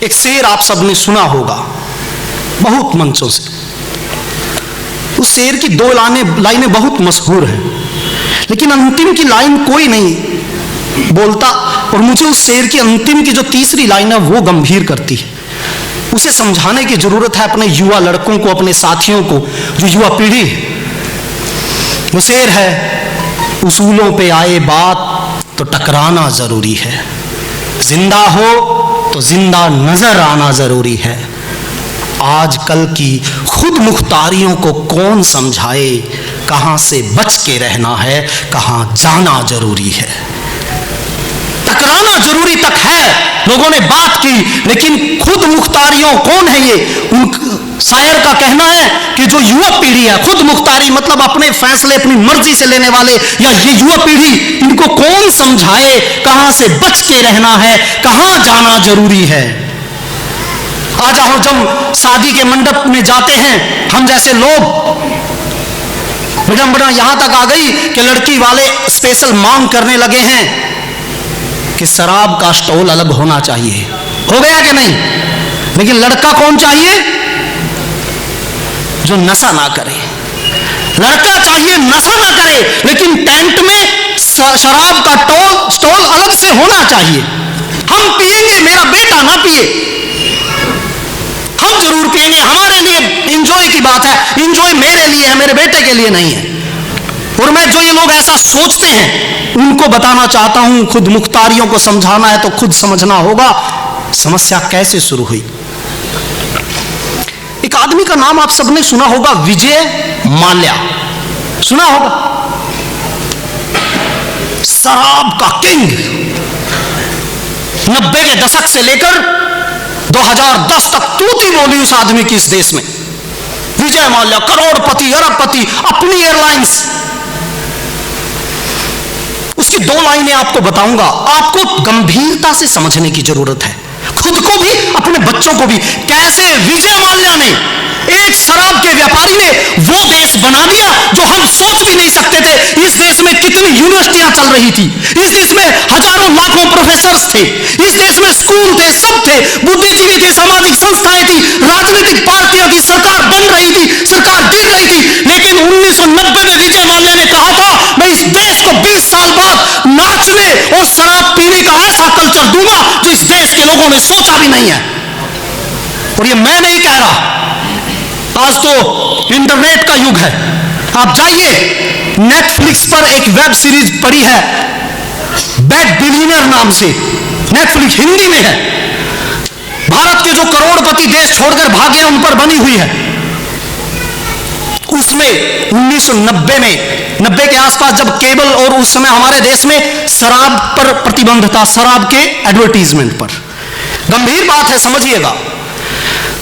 एक शेर आप सबने सुना होगा बहुत मंचों से। उस शेर की दो लाइनें बहुत मशहूर हैं, लेकिन अंतिम की लाइन कोई नहीं बोलता, और मुझे उस शेर की अंतिम की जो तीसरी लाइन है वो गंभीर करती है। उसे समझाने की जरूरत है अपने युवा लड़कों को, अपने साथियों को, जो युवा पीढ़ी है। वो शेर है, उसूलों पे आए बात तो टकराना जरूरी है, जिंदा हो तो जिंदा नजर आना जरूरी है। आजकल की खुद मुख्तारियों को कौन समझाए, कहां से बच के रहना है, कहां जाना जरूरी है। टकराना जरूरी तक है, लोगों ने बात की, लेकिन खुद मुख्तारियों कौन है ये? शायर का कहना है कि जो युवा पीढ़ी है, खुद मुख्तारी मतलब अपने फैसले अपनी मर्जी से लेने वाले, या ये युवा पीढ़ी, इनको कौन समझाए कहां से बच के रहना है, कहां जाना जरूरी है। आज जब शादी के मंडप में जाते हैं, हम जैसे लोग विडंबना यहां तक आ गई कि लड़की वाले स्पेशल मांग करने लगे हैं कि शराब का स्टॉल अलग होना चाहिए। हो गया कि नहीं? लेकिन लड़का कौन चाहिए? जो नशा ना करे। लड़का चाहिए नशा ना करे, लेकिन टेंट में शराब का स्टॉल अलग से होना चाहिए। हम पिएंगे, मेरा बेटा ना पिए। हम जरूर पिएंगे, हमारे लिए इंजॉय की बात है, इंजॉय मेरे लिए है, मेरे बेटे के लिए नहीं है। और मैं जो ये लोग ऐसा सोचते हैं उनको बताना चाहता हूं, खुद मुख्तारियों को समझाना है तो खुद समझना होगा समस्या कैसे शुरू हुई। एक आदमी का नाम आप सबने सुना होगा, विजय माल्या। सुना होगा? शराब का किंग। 90 के दशक से लेकर 2010 तक तूती बोली उस आदमी की इस देश में। विजय माल्या करोड़पति, अरबपति, अपनी एयरलाइंस। उसकी दो लाइनें आपको बताऊंगा, आपको गंभीरता से समझने की जरूरत है, खुद को भी अपने बच्चों को भी। कैसे विजय माल्या ने, एक शराब के व्यापारी ने वो देश बना दिया जो हम सोच भी नहीं सकते थे। इस देश में कितनी यूनिवर्सिटियां चल रही थी, इस देश में हजारों लाखों प्रोफेसर्स थे, इस देश में स्कूल थे, सब थे, बुद्धिजीवी थे, सामाजिक संस्थाएं थी, राजनीतिक पार्टियां थी, सरकार बन रही थी, सरकार गिर रही थी। लेकिन 1990 में विजय माल्या ने कहा था, मैं इस देश को 20 साल बाद नाचने और शराब पीने का ऐसा कल्चर दूंगा जो इस देश के लोगों ने सोचा भी नहीं है। और ये मैं नहीं कह रहा, आज तो इंटरनेट का युग है। आप जाइए, नेटफ्लिक्स पर एक वेब सीरीज पड़ी है बैड बिलियनर नाम से, नेटफ्लिक्स हिंदी में है। भारत के जो करोड़पति देश छोड़कर भागे उन पर बनी हुई है। उसमें 1990 में, 90 के आसपास जब केबल और उस समय हमारे देश में शराब पर प्रतिबंध था, शराब के एडवर्टीजमेंट पर। गंभीर बात है, समझिएगा।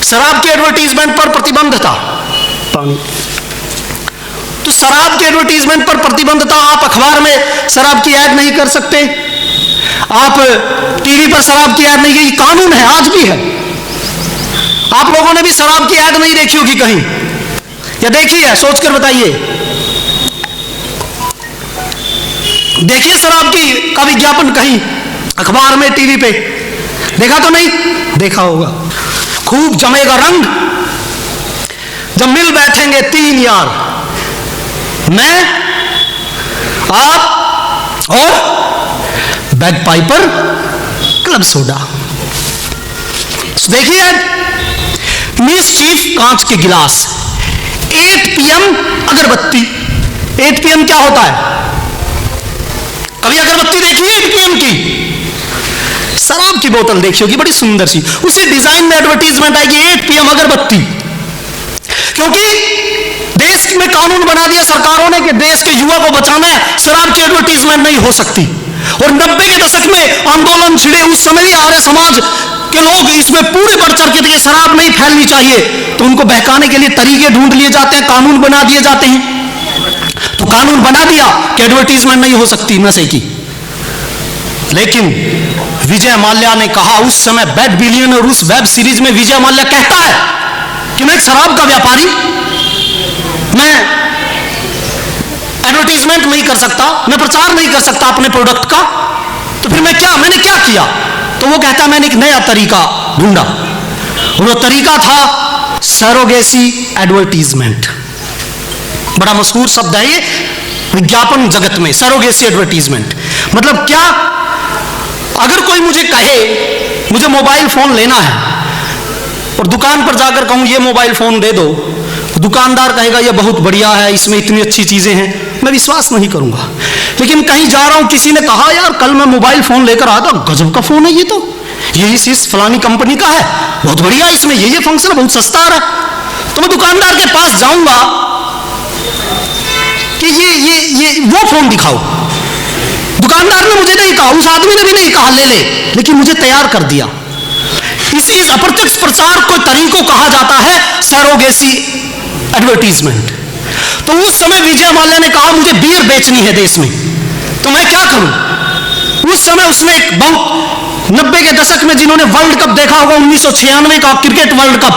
शराब के एडवर्टीजमेंट पर प्रतिबंध था। तो शराब के एडवर्टीजमेंट पर प्रतिबंध था, आप अखबार में शराब की ऐड नहीं कर सकते, आप टीवी पर शराब की ऐड नहीं, ये कानून है, आज भी है। आप लोगों ने भी शराब की ऐड नहीं देखी होगी कहीं, या देखी है? सोचकर बताइए। देखिए शराब की का विज्ञापन कहीं अखबार में, टीवी पे देखा तो नहीं? देखा होगा। खूब जमेगा रंग जब मिल बैठेंगे 3 यार, मैं, आप और बैग पाइपर क्लब सोडा। देखिए, मिस चीफ कांच के गिलास, 8 PM अगरबत्ती। 8 PM क्या होता है? कभी अगरबत्ती देखी है 8 PM की? शराब की बोतल देखी होगी, बड़ी सुंदर सी, उसी डिजाइन में एडवर्टीजमेंट आएगी 8 PM अगरबत्ती। क्योंकि देश में कानून बना दिया सरकारों ने कि देश के युवा को बचाना है, शराब की एडवर्टीजमेंट नहीं हो सकती। और 90 के दशक में आंदोलन छिड़े, उस समय भी आर्य समाज के लोग इसमें पूरे बढ़ चढ़ के थे, शराब नहीं फैलनी चाहिए, तो उनको बहकाने के लिए तरीके ढूंढ लिए जाते हैं, कानून बना दिए जाते हैं। तो कानून बना दिया कि एडवर्टीजमेंट नहीं हो सकती नशे की। लेकिन विजय माल्या ने कहा उस समय, बैड बिलियनर उस वेब सीरीज में विजय माल्या कहता है कि मैं एक शराब का व्यापारी, मैं एडवर्टीजमेंट नहीं कर सकता, मैं प्रचार नहीं कर सकता अपने प्रोडक्ट का, तो फिर मैंने क्या किया? तो वो कहता है मैंने एक नया तरीका ढूंढा, और वो तरीका था सरोगेसी एडवर्टीजमेंट। बड़ा मशहूर शब्द है ये विज्ञापन जगत में, सरोगेसी एडवर्टीजमेंट। मतलब क्या, अगर कोई मुझे कहे मुझे मोबाइल फोन लेना है और दुकान पर जाकर कहूं ये मोबाइल फोन दे दो, दुकानदार कहेगा ये बहुत बढ़िया है, इसमें इतनी अच्छी चीजें हैं, मैं विश्वास नहीं करूंगा। लेकिन कहीं जा रहा हूं, किसी ने कहा यार कल मैं मोबाइल फोन लेकर आया था, गजब का फोन है ये, तो ये इस फलानी कंपनी का है, बहुत बढ़िया, इसमें ये फंक्शन है, बहुत सस्ता आ रहा है, तो मैं दुकानदार के पास जाऊंगा कि ये वो फोन दिखाओ। दुकानदार ने मुझे नहीं कहा, उस आदमी ने भी नहीं कहा ले ले, लेकिन मुझे तैयार कर दिया। इस अप्रत्यक्ष प्रचार को तरीकों कहा जाता है सरोगेसी एडवर्टीजमेंट। तो उस समय विजय माल्या ने कहा मुझे बियर बेचनी है देश में, तो मैं क्या करूं। उस समय उसने एक बहुत 90 के दशक में जिन्होंने वर्ल्ड कप देखा होगा, 1996 का क्रिकेट वर्ल्ड कप,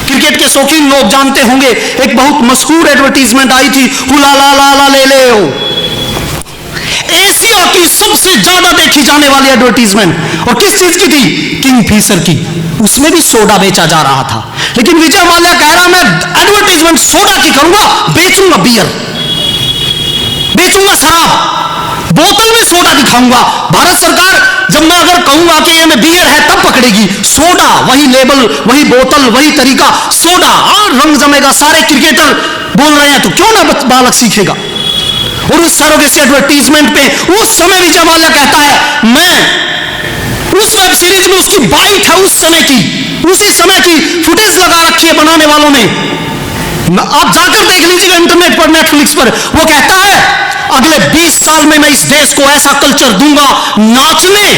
क्रिकेट के शौकीन लोग जानते होंगे, एक बहुत मशहूर एडवर्टीजमेंट आई थी, हुला ला ला ला ले ले ओ। एशिया की सबसे ज्यादा देखी जाने वाली एडवर्टीजमेंट, और किस चीज की थी, किंगफिशर की। उसमें भी सोडा बेचा जा रहा था, लेकिन विजय माल्या कह रहा मैं एडवर्टीजमेंट सोडा की करूंगा, बेचूंगा बियर, बेचूंगा शराब, बोतल में सोडा दिखाऊंगा। भारत सरकार जब मैं अगर कहूंगा कि ये में बियर है तब पकड़ेगी, सोडा, वही लेबल, वही बोतल, वही तरीका, सोडा, और रंग जमेगा। सारे क्रिकेटर बोल रहे हैं तो क्यों ना बालक सीखेगा। और उस सरोगेसी एडवर्टीजमेंट पे उस समय विजय माल्या कहता है, मैं उस वेब सीरीज में उसकी बाइट है उस समय की, उसी समय की फुटेज लगा रखी है बनाने वालों ने, आप जाकर देख लीजिएगा इंटरनेट पर, नेटफ्लिक्स पर। वो कहता है अगले 20 साल में मैं इस देश को ऐसा कल्चर दूंगा नाचने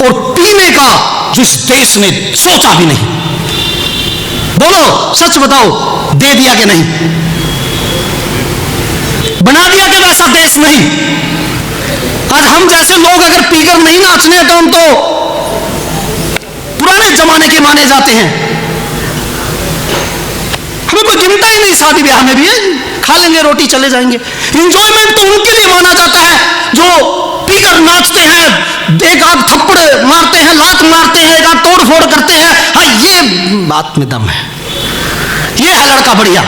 और पीने का जो इस देश ने सोचा भी नहीं। बोलो सच बताओ, दे दिया कि नहीं, बना दिया कि वैसा देश नहीं। आज हम जैसे लोग अगर पीकर नहीं नाचने तो हम तो पुराने जमाने के माने जाते हैं। हमें कोई गिनता ही नहीं, शादी ब्याह में भी है, खा लेंगे रोटी चले जाएंगे। इंजॉयमेंट तो उनके लिए माना जाता है जो पीकर नाचते हैं, एक आध थप्पड़ मारते हैं, लात मारते हैं, एक आध तोड़ फोड़ करते हैं। हाँ, ये बात में दम है, ये है लड़का बढ़िया।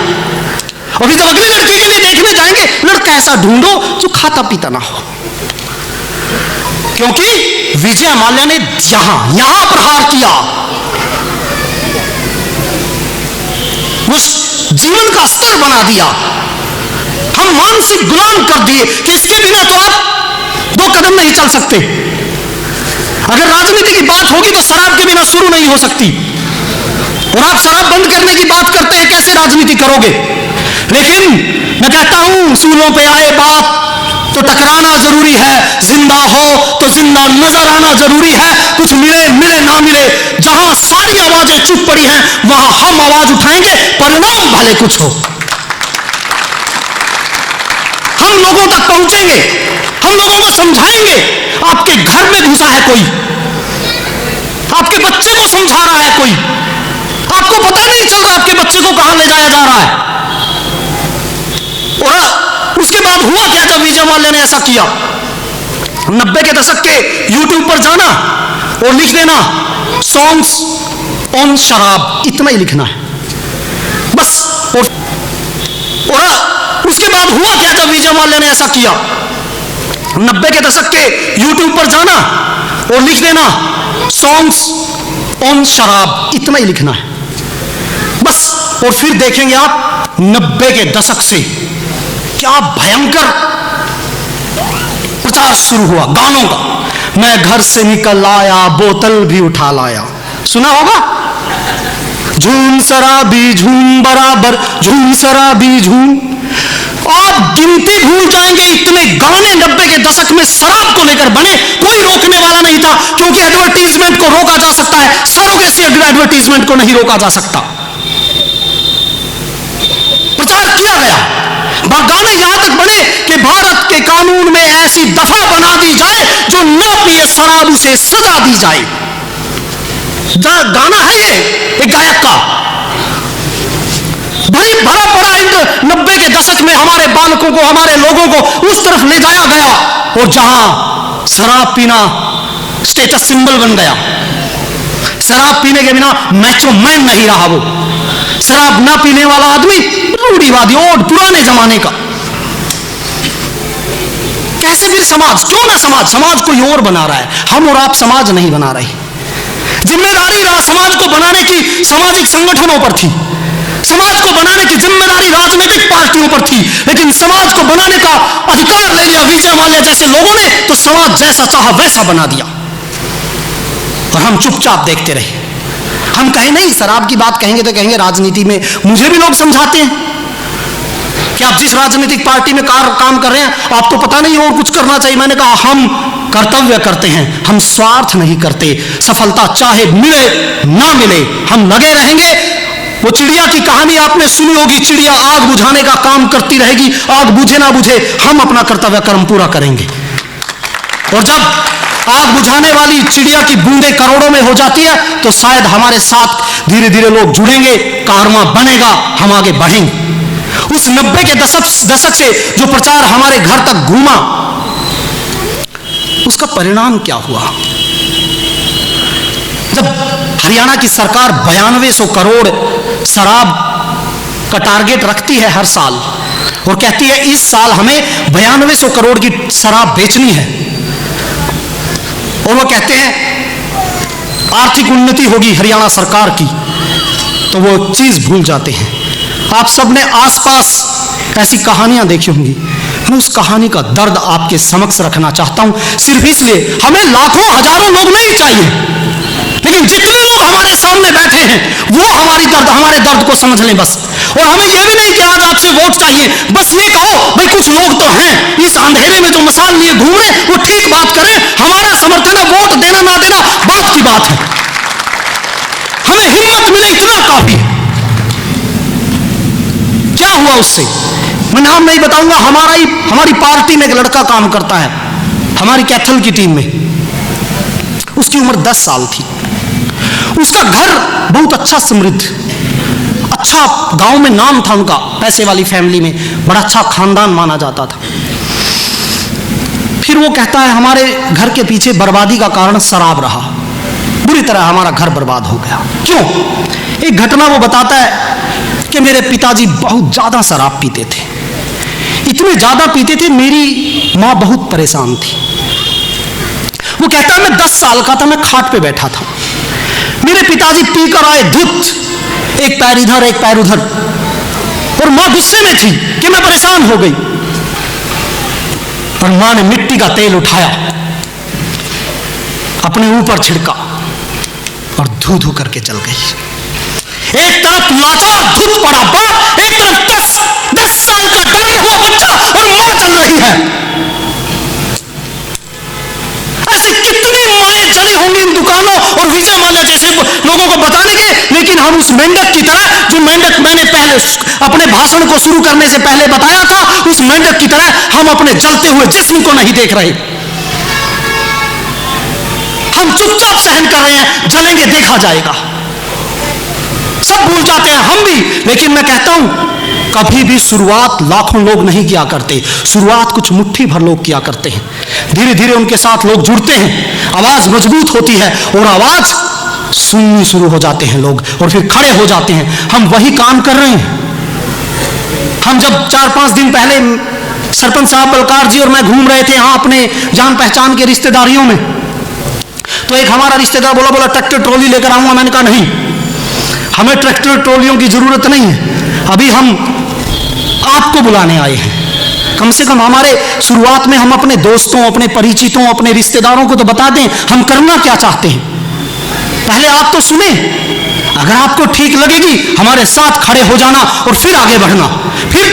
और फिर जब अगली लड़की के लिए देखने जाएंगे, लड़का ऐसा ढूंढो जो खाता पीता ना हो। क्योंकि विजय माल्या ने यहां प्रहार किया, उस जीवन का स्तर बना दिया। हम मानसिक गुलाम कर दिए कि इसके बिना तो आप 2 कदम नहीं चल सकते। अगर राजनीति की बात होगी तो शराब के बिना शुरू नहीं हो सकती, और आप शराब बंद करने की बात करते हैं, कैसे राजनीति करोगे। लेकिन मैं कहता हूं, सूलों पे आए बाप तो टकराना जरूरी है, जिंदा हो तो जिंदा नजर आना जरूरी है। कुछ मिले मिले ना मिले, जहां सारी आवाजें चुप पड़ी हैं वहां हम आवाज उठाएंगे, परिणाम भले कुछ हो। हम लोगों तक पहुंचेंगे, हम लोगों को समझाएंगे। आपके घर में घुसा है कोई, आपके बच्चे को समझा रहा है कोई, आपको पता नहीं चल रहा आपके बच्चे को कहां ले जाया जा रहा है। और उसके बाद हुआ क्या जब विजय माल्या ने ऐसा किया, 90 के दशक के YouTube पर जाना और लिख देना सॉन्ग्स ऑन शराब, इतना ही लिखना है बस। और उसके बाद हुआ क्या जब विजय माल्या ने ऐसा किया, 90 के दशक के YouTube पर जाना और लिख देना सॉन्ग्स ऑन शराब, इतना ही लिखना है बस। और फिर देखेंगे आप 90 के दशक से क्या भयंकर प्रचार शुरू हुआ गानों का। मैं घर से निकल आया, बोतल भी उठा लाया, सुना होगा। झूम शराबी झूम बराबर, झूम शराबी झूम। आप गिनती भूल जाएंगे, इतने गाने 90 के दशक में शराब को लेकर बने, कोई रोकने वाला नहीं था। क्योंकि एडवर्टीजमेंट को रोका जा सकता है, सरोगेसी एडवर्टीजमेंट को नहीं रोका जा सकता। प्रचार किया गया, गाने यहां तक बने कि भारत के कानून में ऐसी दफा बना दी जाए जो न पिए शराब उसे सजा दी जाए। गाना है ये एक गायक का, बड़ी भरा पड़ा 90 के दशक में हमारे बालकों को, हमारे लोगों को उस तरफ ले जाया गया, और जहां शराब पीना स्टेटस सिंबल बन गया, शराब पीने के बिना मैचो मैन नहीं रहा वो। शराब ना पीने वाला आदमी रूढ़िवादी और पुराने जमाने का। कैसे फिर समाज, क्यों ना समाज कोई और बना रहा है, हम और आप समाज नहीं बना रहे। जिम्मेदारी समाज को बनाने की सामाजिक संगठनों पर थी, समाज को बनाने की जिम्मेदारी राजनीतिक पार्टियों पर थी, लेकिन समाज को बनाने का अधिकार ले लिया विजय माल्या जैसे लोगों ने, तो समाज जैसा चाहा वैसा बना दिया और हम चुपचाप देखते रहे। हम कहें नहीं, शराब की बात कहेंगे तो कहेंगे राजनीति में मुझे भी लोग समझाते हैं कि आप जिस राजनीतिक पार्टी में काम कर रहे हैं आपको पता नहीं और कुछ करना चाहिए। मैंने कहा हम कर्तव्य करते हैं, हम स्वार्थ नहीं करते। सफलता चाहे मिले ना मिले हम लगे रहेंगे। वो चिड़िया की कहानी आपने सुनी होगी, चिड़िया आग बुझाने का काम करती रहेगी, आग बुझे ना बुझे हम अपना कर्तव्य कर्म पूरा करेंगे। और जब आग बुझाने वाली चिड़िया की बूंदें करोड़ों में हो जाती है तो शायद हमारे साथ धीरे धीरे लोग जुड़ेंगे, कारवां बनेगा, हम आगे बढ़ेंगे। उस 90 के दशक से जो प्रचार हमारे घर तक घूमा, उसका परिणाम क्या हुआ? जब हरियाणा की सरकार 9200 करोड़ शराब का टारगेट रखती है हर साल और कहती है इस साल हमें 9200 करोड़ की शराब बेचनी है, और वो कहते हैं आर्थिक उन्नति होगी हरियाणा सरकार की, तो वो चीज भूल जाते हैं। आप सबने आसपास ऐसी कहानियां देखी होंगी, मैं उस कहानी का दर्द आपके समक्ष रखना चाहता हूं, सिर्फ इसलिए हमें लाखों हजारों लोग नहीं चाहिए, लेकिन जितने लोग हमारे सामने बैठे हैं वो हमारे दर्द को समझ लें बस। और हमें यह भी नहीं कि आज आपसे वोट चाहिए, बस ये कहो भाई कुछ लोग तो हैं इस अंधेरे में जो मसाल लिए घूम रहे, वो ठीक बात करें, हमारा समर्थन है, वोट देना ना देना बात की बात है, हमें हिम्मत मिले इतना काफी है। क्या हुआ उससे मैं नाम नहीं बताऊंगा, हमारी पार्टी में एक लड़का काम करता है, हमारी कैथल की टीम में, उसकी उम्र 10 साल थी, उसका घर बहुत अच्छा समृद्ध, अच्छा गांव में नाम था उनका, पैसे वाली फैमिली में बड़ा अच्छा खानदान माना जाता था। फिर वो कहता है हमारे घर के पीछे बर्बादी का कारण शराब रहा, बुरी तरह हमारा घर बर्बाद हो गया। क्यों? एक घटना वो बताता है कि मेरे पिताजी बहुत ज्यादा शराब पीते थे, इतने ज्यादा पीते थे मेरी मां बहुत परेशान थी। वो कहता है मैं 10 साल का था, मैं खाट पे बैठा था, मेरे पिताजी पीकर आए धुत, एक पैर इधर एक पैर उधर, और मां गुस्से में थी कि मैं परेशान हो गई, और मां ने मिट्टी का तेल उठाया, अपने ऊपर छिड़का और धू धू करके चल गई। एक तरफ लाचार धुत पड़ा बाप, एक तरफ 10 साल का डरा हुआ बच्चा, और मां चल रही है। ऐसी कितनी माएं चली होंगी इन दुकानों और विजय माल्या जैसे लोगों को बताने के, लेकिन हम उस मेंढक की तरह, जो मेंढक मैंने पहले अपने भाषण को शुरू करने से पहले बताया था, उस मेंढक की तरह हम अपने जलते हुए जिस्म को नहीं देख रहे, हम चुपचाप सहन कर रहे हैं, जलेंगे देखा जाएगा, सब भूल जाते हैं हम भी। लेकिन मैं कहता हूं कभी भी शुरुआत लाखों लोग नहीं किया करते, शुरुआत कुछ मुट्ठी भर लोग किया करते हैं, धीरे धीरे उनके साथ लोग जुड़ते हैं, आवाज मजबूत होती है और आवाज सुननी शुरू हो जाते हैं लोग, और फिर खड़े हो जाते हैं। हम वही काम कर रहे हैं। हम जब 4-5 दिन पहले सरपंच साहब बलकार जी और मैं घूम रहे थे यहाँ अपने जान पहचान के रिश्तेदारियों में, तो एक हमारा रिश्तेदार बोला ट्रैक्टर ट्रॉली लेकर आऊंगा। मैंने कहा नहीं, हमें ट्रैक्टर ट्रॉलियों की जरूरत नहीं है, अभी हम आपको बुलाने आए हैं। कम से कम हमारे शुरुआत में हम अपने दोस्तों, अपने परिचितों, अपने रिश्तेदारों को तो बता दें हम करना क्या चाहते हैं। पहले आप तो सुने, अगर आपको ठीक लगेगी हमारे साथ खड़े हो जाना और फिर आगे बढ़ना, फिर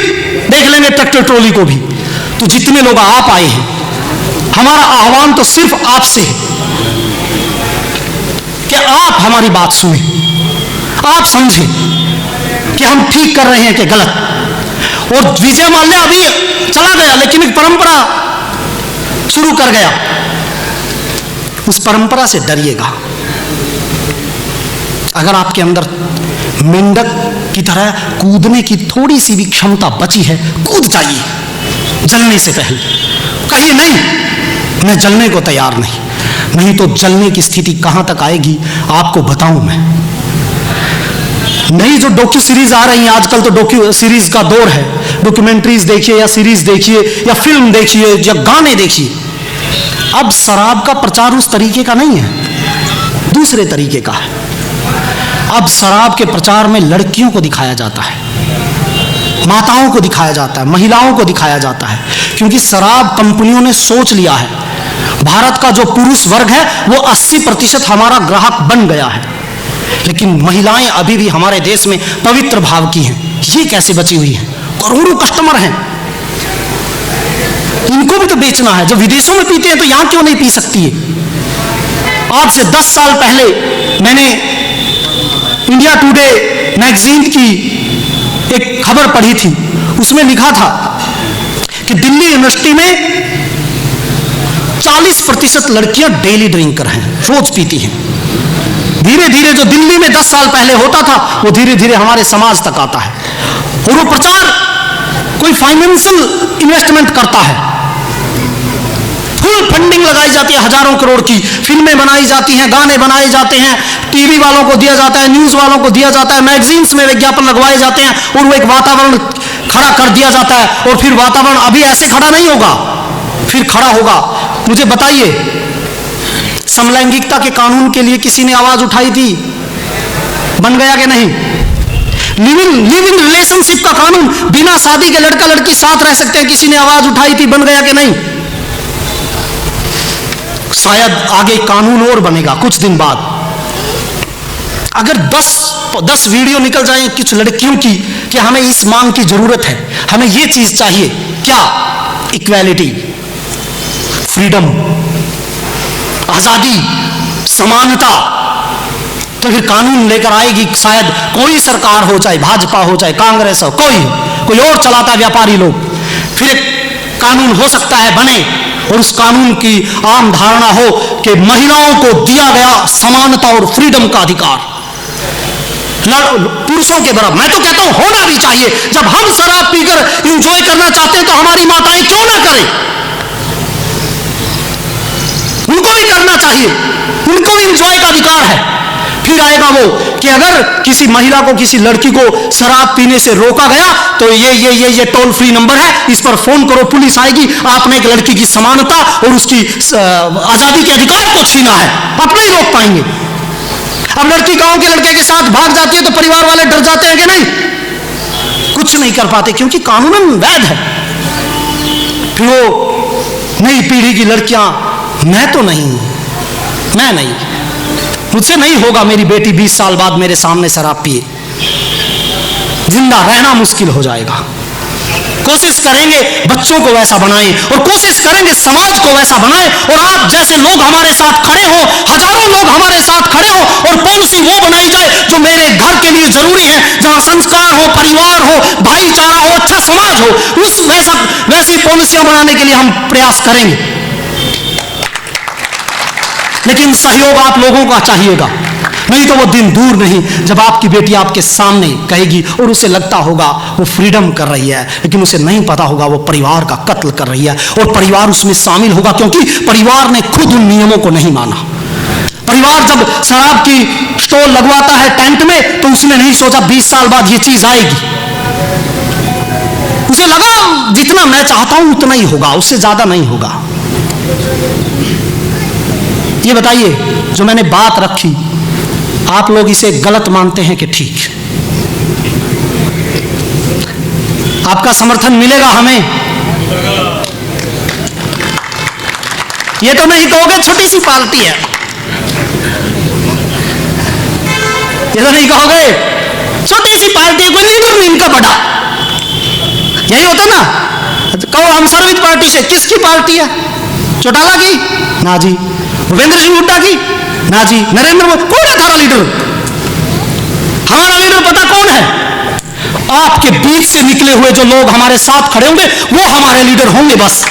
देख लेंगे ट्रैक्टर ट्रॉली को भी। तो जितने लोग आप आए हैं, हमारा आह्वान तो सिर्फ आपसे है कि आप हमारी बात सुने, आप समझें कि हम ठीक कर रहे हैं कि गलत। और विजय माल्या अभी चला गया, लेकिन एक परंपरा शुरू कर गया, उस परंपरा से डरिएगा। अगर आपके अंदर मेंढक की तरह कूदने की थोड़ी सी भी क्षमता बची है, कूद जाइए जलने से पहले। कहिए नहीं, मैं जलने को तैयार नहीं, नहीं तो जलने की स्थिति कहां तक आएगी आपको बताऊं मैं। नई जो डॉक्यू सीरीज आ रही है आजकल, तो डॉक्यू सीरीज का दौर है। डॉक्यूमेंट्रीज देखिए या सीरीज देखिए या फिल्म देखिए या गाने देखिए। अब शराब का प्रचार उस तरीके का नहीं है, दूसरे तरीके का है। अब शराब के प्रचार में लड़कियों को दिखाया जाता है, माताओं को दिखाया जाता है, महिलाओं को दिखाया जाता है, क्योंकि शराब कंपनियों ने सोच लिया है भारत का जो पुरुष वर्ग है वो 80% हमारा ग्राहक बन गया है, लेकिन महिलाएं अभी भी हमारे देश में पवित्र भाव की हैं। ये कैसे बची हुई हैं? करोड़ों कस्टमर हैं, इनको भी तो बेचना है। जब विदेशों में पीते हैं तो यहां क्यों नहीं पी सकती है? आज से 10 साल पहले मैंने इंडिया टुडे मैगजीन की एक खबर पढ़ी थी, उसमें लिखा था कि दिल्ली यूनिवर्सिटी में 40% लड़कियां डेली ड्रिंकर हैं, रोज पीती हैं। धीरे धीरे जो दिल्ली में 10 साल पहले होता था वो धीरे धीरे हमारे समाज तक आता है। और वो प्रचार कोई फाइनेंशियल इन्वेस्टमेंट करता है, फुल फंडिंग लगाई जाती है, हजारों करोड़ की फिल्में बनाई जाती हैं, गाने बनाए जाते हैं, टीवी वालों को दिया जाता है, न्यूज वालों को दिया जाता है, मैगजीन्स में विज्ञापन लगवाए जाते हैं और वो एक वातावरण खड़ा कर दिया जाता है। और फिर वातावरण अभी ऐसे खड़ा नहीं होगा, फिर खड़ा होगा। मुझे बताइए, समलैंगिकता के कानून के लिए किसी ने आवाज उठाई थी? बन गया कि नहीं? लिव इन रिलेशनशिप का कानून, बिना शादी के लड़का लड़की साथ रह सकते हैं, किसी ने आवाज उठाई थी? बन गया कि नहीं? शायद आगे कानून और बनेगा कुछ दिन बाद। अगर 10 वीडियो निकल जाए कुछ लड़कियों की कि हमें इस मांग की जरूरत है, हमें ये चीज चाहिए, क्या? इक्वालिटी, फ्रीडम, आजादी, समानता, तो फिर कानून लेकर आएगी शायद कोई सरकार हो, चाहे भाजपा हो, चाहे कांग्रेस हो, कोई और चलाता है, व्यापारी लोग। फिर एक कानून हो सकता है बने और उस कानून की आम धारणा हो कि महिलाओं को दिया गया समानता और फ्रीडम का अधिकार पुरुषों के बराबर। मैं तो कहता हूं होना भी चाहिए। जब हम शराब पीकर एंजॉय करना चाहते हैं तो हमारी माताएं क्यों ना करें? उनको भी करना चाहिए, उनको भी एंजॉय का अधिकार है। फिर आएगा वो कि अगर किसी महिला को, किसी लड़की को शराब पीने से रोका गया तो ये टोल फ्री नंबर है, इस पर फोन करो, पुलिस आएगी। आपने एक लड़की की समानता और उसकी आजादी के अधिकार को छीना है, आप नहीं रोक पाएंगे। अब लड़की गांव के लड़के के साथ भाग जाती है तो परिवार वाले डर जाते हैं कि नहीं? कुछ नहीं कर पाते क्योंकि कानूनन वैध है। फिर वो नई पीढ़ी की लड़कियां, मैं तो नहीं, मैं नहीं, मुझसे नहीं होगा, मेरी बेटी 20 साल बाद मेरे सामने शराब पिए, जिंदा रहना मुश्किल हो जाएगा। कोशिश करेंगे बच्चों को वैसा बनाएं और कोशिश करेंगे समाज को वैसा बनाएं। और आप जैसे लोग हमारे साथ खड़े हो, हजारों लोग हमारे साथ खड़े हो और पॉलिसी वो बनाई जाए जो मेरे घर के लिए जरूरी है, जहां संस्कार हो, परिवार हो, भाईचारा हो, अच्छा समाज हो, उस वैसी पॉलिसियां बनाने के लिए हम प्रयास करेंगे। लेकिन सहयोग आप लोगों का चाहिएगा, नहीं तो वो दिन दूर नहीं जब आपकी बेटी आपके सामने कहेगी और उसे लगता होगा वो फ्रीडम कर रही है, लेकिन उसे नहीं पता होगा वो परिवार का कत्ल कर रही है। और परिवार उसमें शामिल होगा क्योंकि परिवार ने खुद उन नियमों को नहीं माना। परिवार जब शराब की स्टॉल लगवाता है टेंट में तो उसने नहीं सोचा 20 साल बाद ये चीज आएगी। उसे लगा जितना मैं चाहता हूं उतना ही होगा, उससे ज्यादा नहीं होगा। ये बताइए, जो मैंने बात रखी आप लोग इसे गलत मानते हैं कि ठीक? आपका समर्थन मिलेगा हमें? ये तो नहीं कहोगे छोटी सी पार्टी है, ये तो नहीं कहोगे छोटी सी पार्टी है, कोई लीडर नहीं इनका बड़ा, यही होता ना। कहो हम सर्विस पार्टी से, किसकी पार्टी है? चौटाला की? ना जी। भूपेंद्र सिंह हुड्डा की? ना जी। नरेंद्र मोदी? कौन है हमारा लीडर? हमारा लीडर पता कौन है? आपके बीच से निकले हुए जो लोग हमारे साथ खड़े होंगे वो हमारे लीडर होंगे बस।